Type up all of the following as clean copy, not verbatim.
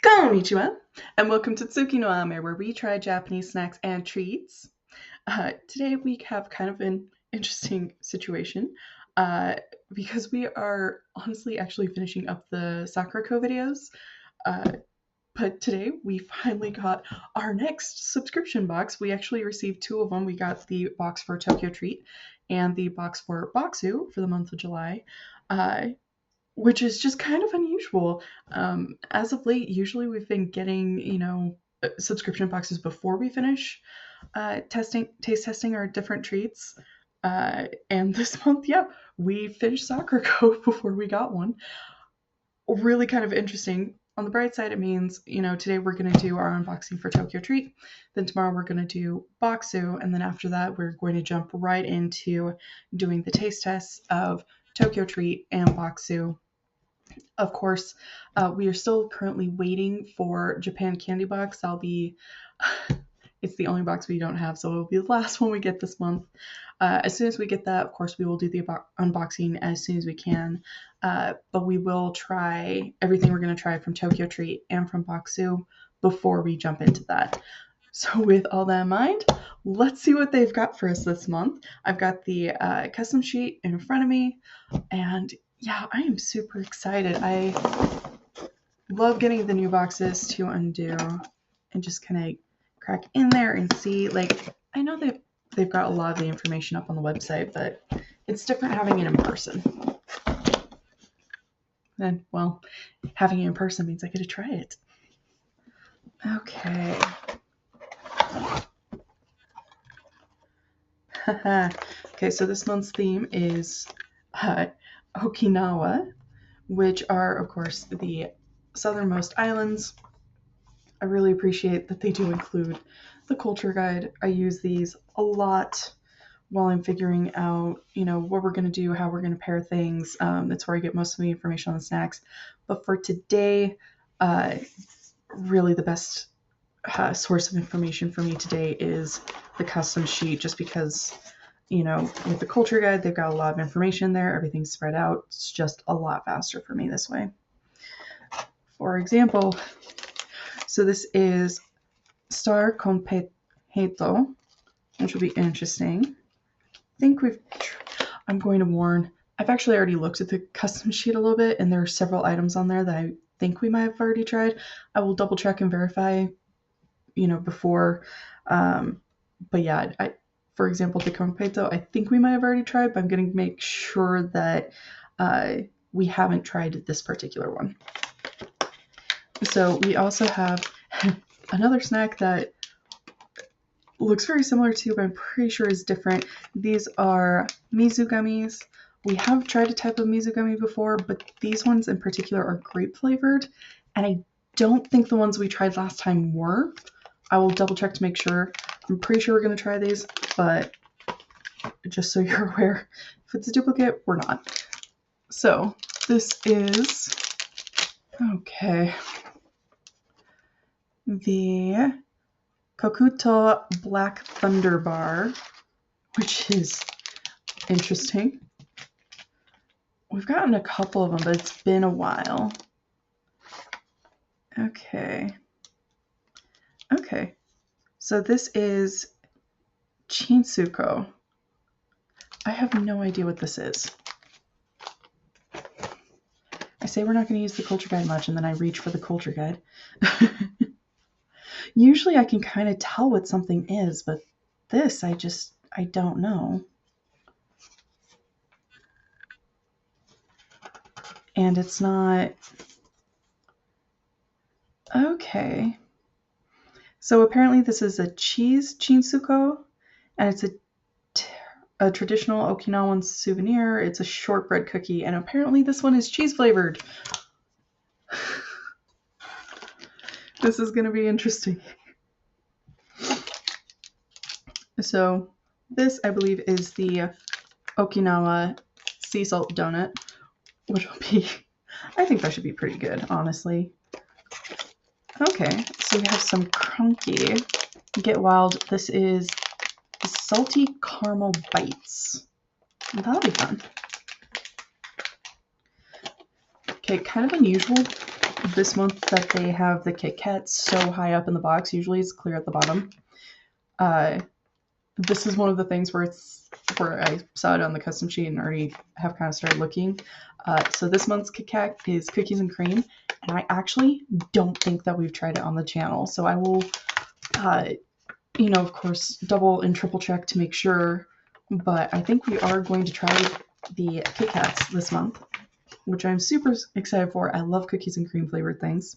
Konnichiwa, and welcome to Tsuki no Ame, where we try Japanese snacks and treats. Today we have kind of an interesting situation uh, because we are honestly actually finishing up the Sakurako videos. Uh, but today we finally got our next subscription box. We actually received two of them. We got the box for TokyoTreat and the box for Boxu for the month of July. Uh, which is just kind of unusual. As of late, usually we've been getting, subscription boxes before we finish taste testing our different treats. And this month, yeah, we finished Soccer Cove before we got one. Really kind of interesting. On the bright side, it means, today we're going to do our unboxing for TokyoTreat. Then tomorrow we're going to do Boxu. And then after that, we're going to jump right into doing the taste tests of TokyoTreat and Boxu. Of course, we are still currently waiting for Japan Candy Box. It's the only box we don't have, so it'll be the last one we get this month. As soon as we get that, of course, we will do the unboxing as soon as we can. But we will try everything we're going to try from TokyoTreat and from Boxu before we jump into that. So with all that in mind, let's see what they've got for us this month. I've got the custom sheet in front of me, and yeah, I am super excited. I love getting the new boxes to undo and just kind of crack in there and see. Like, I know they've got a lot of the information up on the website, but it's different having it in person. And, well, having it in person means I get to try it. Okay. Okay, so this month's theme is Okinawa, which are, of course, the southernmost islands. I really appreciate that they do include the culture guide. I use these a lot while I'm figuring out, what we're going to do, how we're going to pair things. That's where I get most of the information on the snacks. But for today, really the best source of information for me today is the custom sheet, just because, with the culture guide, they've got a lot of information there. Everything's spread out. It's just a lot faster for me this way. For example, so this is Star Completo, which will be interesting. I'm going to warn, I've actually already looked at the custom sheet a little bit, and there are several items on there that I think we might have already tried. I will double check and verify, before. But yeah, for example, the completo, I think we might have already tried, but I'm going to make sure that we haven't tried this particular one. So we also have another snack that looks very similar to, but I'm pretty sure is different. These are mizu gummies. We have tried a type of mizu gummy before, but these ones in particular are grape flavored, and I don't think the ones we tried last time were. I will double check to make sure. I'm pretty sure we're going to try these, but just so you're aware, if it's a duplicate, we're not. So this is, okay, the Kokuto Black Thunder Bar, which is interesting. We've gotten a couple of them, but it's been a while. Okay. So this is Chinsuko. I have no idea what this is. I say we're not going to use the culture guide much, and then I reach for the culture guide. Usually I can kind of tell what something is, but this, I don't know. And it's not... Okay. So apparently this is a cheese chinsuko, and it's a traditional Okinawan souvenir. It's a shortbread cookie, and apparently this one is cheese flavored. This is going to be interesting. So this, I believe, is the Okinawa sea salt donut, which will be, I think that should be pretty good, honestly. Okay, so we have some Crunky. Get Wild. This is salty caramel bites. That'll be fun. Okay, kind of unusual this month that they have the Kit Kat so high up in the box. Usually it's clear at the bottom. This is one of the things where I saw it on the custom sheet and already have kind of started looking. So this month's Kit Kat is cookies and cream, and I actually don't think that we've tried it on the channel. So I will, of course, double and triple check to make sure. But I think we are going to try the Kit Kats this month, which I'm super excited for. I love cookies and cream flavored things.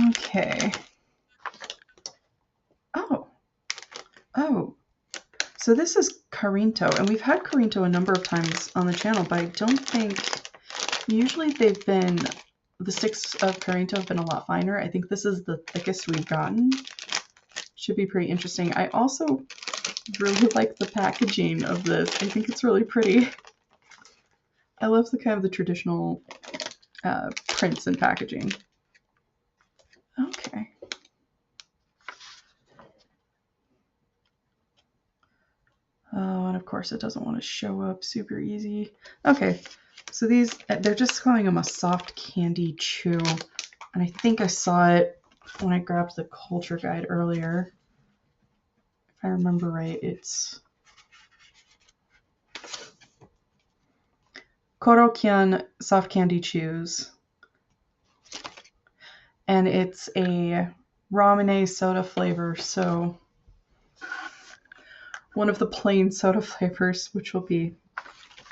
Okay. Oh, so this is Carinto, and we've had Carinto a number of times on the channel, but I don't think, usually the sticks of Carinto have been a lot finer. I think this is the thickest we've gotten. Should be pretty interesting. I also really like the packaging of this. I think it's really pretty. I love the traditional prints and packaging. Okay. Oh, and of course it doesn't want to show up super easy. Okay, so these, they're just calling them a soft candy chew. And I think I saw it when I grabbed the culture guide earlier. If I remember right, it's Korokyan soft candy chews. And it's a ramune soda flavor, so one of the plain soda flavors, which will be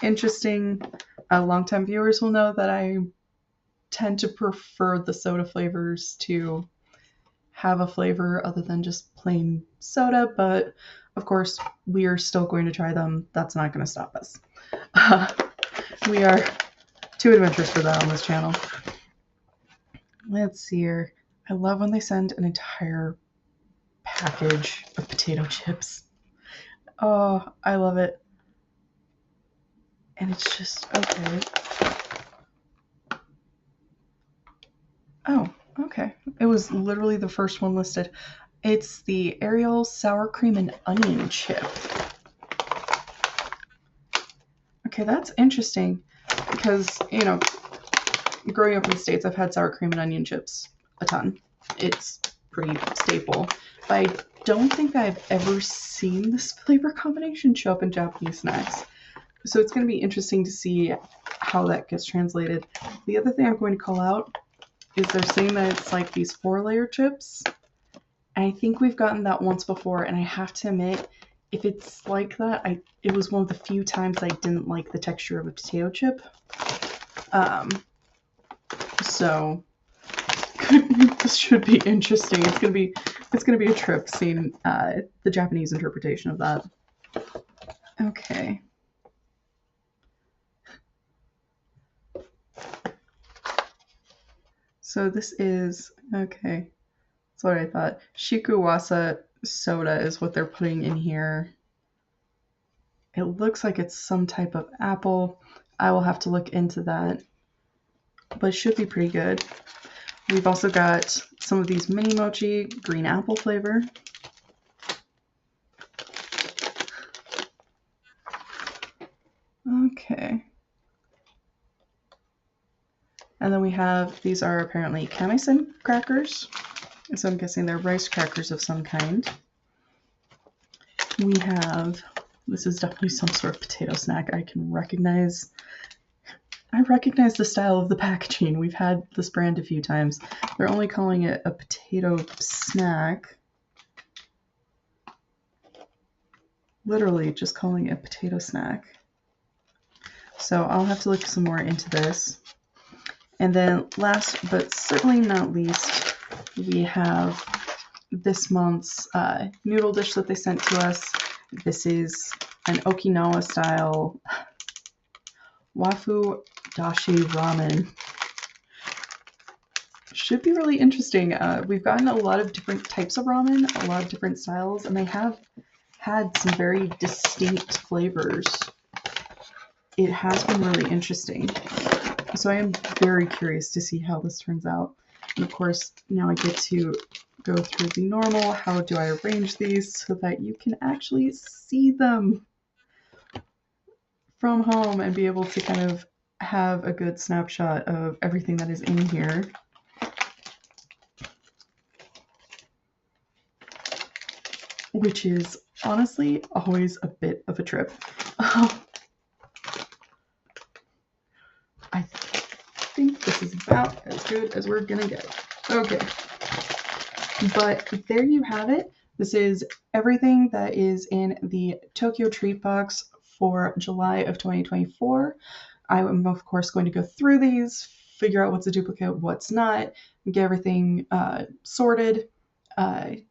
interesting. Longtime viewers will know that I tend to prefer the soda flavors to have a flavor other than just plain soda, but of course we are still going to try them. That's not going to stop us. We are too adventurous for that on this channel. Let's see here. I love when they send an entire package of potato chips. Oh, I love it. And it's just, okay. Oh, okay. It was literally the first one listed. It's the Ariel Sour Cream and Onion Chip. Okay, that's interesting because, growing up in the States, I've had sour cream and onion chips a ton. It's pretty staple. But I don't think I've ever seen this flavor combination show up in Japanese snacks. So it's going to be interesting to see how that gets translated. The other thing I'm going to call out is they're saying that it's like these 4-layer chips. And I think we've gotten that once before, and I have to admit, if it's like that, it was one of the few times I didn't like the texture of a potato chip. So this should be interesting. It's gonna be a trip seeing the Japanese interpretation of that. Okay. So this is, okay, that's what I thought. Shikuwasa soda is what they're putting in here. It looks like it's some type of apple. I will have to look into that, but it should be pretty good. We've also got some of these mini mochi, green apple flavor. Okay. And then we have, these are apparently kamisen crackers. So I'm guessing they're rice crackers of some kind. We have, this is definitely some sort of potato snack. I recognize the style of the packaging. We've had this brand a few times. They're only calling it a potato snack. Literally just calling it a potato snack. So I'll have to look some more into this. And then last but certainly not least, we have this month's noodle dish that they sent to us. This is an Okinawa style wafu dashi ramen. Should be really interesting. We've gotten a lot of different types of ramen, a lot of different styles, and they have had some very distinct flavors. It has been really interesting. So I am very curious to see how this turns out. And of course, now I get to go through the normal, how do I arrange these so that you can actually see them from home and be able to kind of have a good snapshot of everything that is in here. Which is honestly always a bit of a trip. I think this is about as good as we're gonna get. Okay. But there you have it. This is everything that is in the TokyoTreat box for July of 2024. I am, of course, going to go through these, figure out what's a duplicate, what's not, get everything sorted.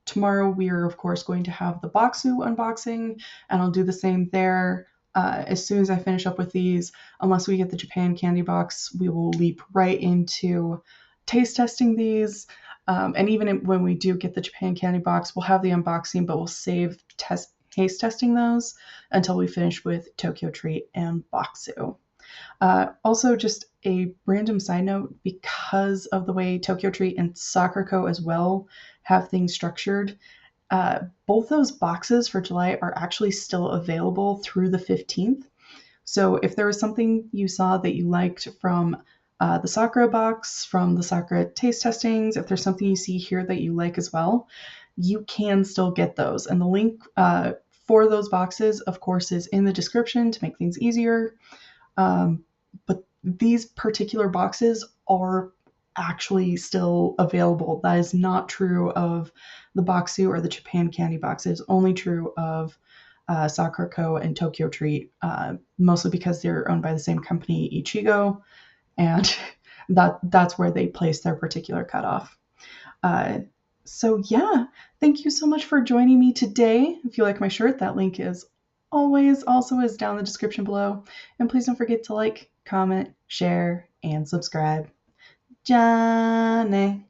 Tomorrow, we are, of course, going to have the Boxu unboxing, and I'll do the same there. As soon as I finish up with these, unless we get the Japan candy box, we will leap right into taste testing these. And even when we do get the Japan candy box, we'll have the unboxing, but we'll save taste testing those until we finish with TokyoTreat and Boxu. Also, just a random side note, because of the way TokyoTreat and Sakura Co. as well have things structured, both those boxes for July are actually still available through the 15th. So if there was something you saw that you liked from the Sakura box, from the Sakura taste testings, if there's something you see here that you like as well, you can still get those. And the link for those boxes, of course, is in the description to make things easier. But these particular boxes are actually still available. That is not true of the Boxu or the Japan candy boxes, only true of Sakura Co. and TokyoTreat, mostly because they're owned by the same company, Ichigo, and that's where they place their particular cutoff. Uh, so yeah, thank you so much for joining me today. If you like my shirt, that link is always also is down in the description below. And please don't forget to like, comment, share, and subscribe. Johnny.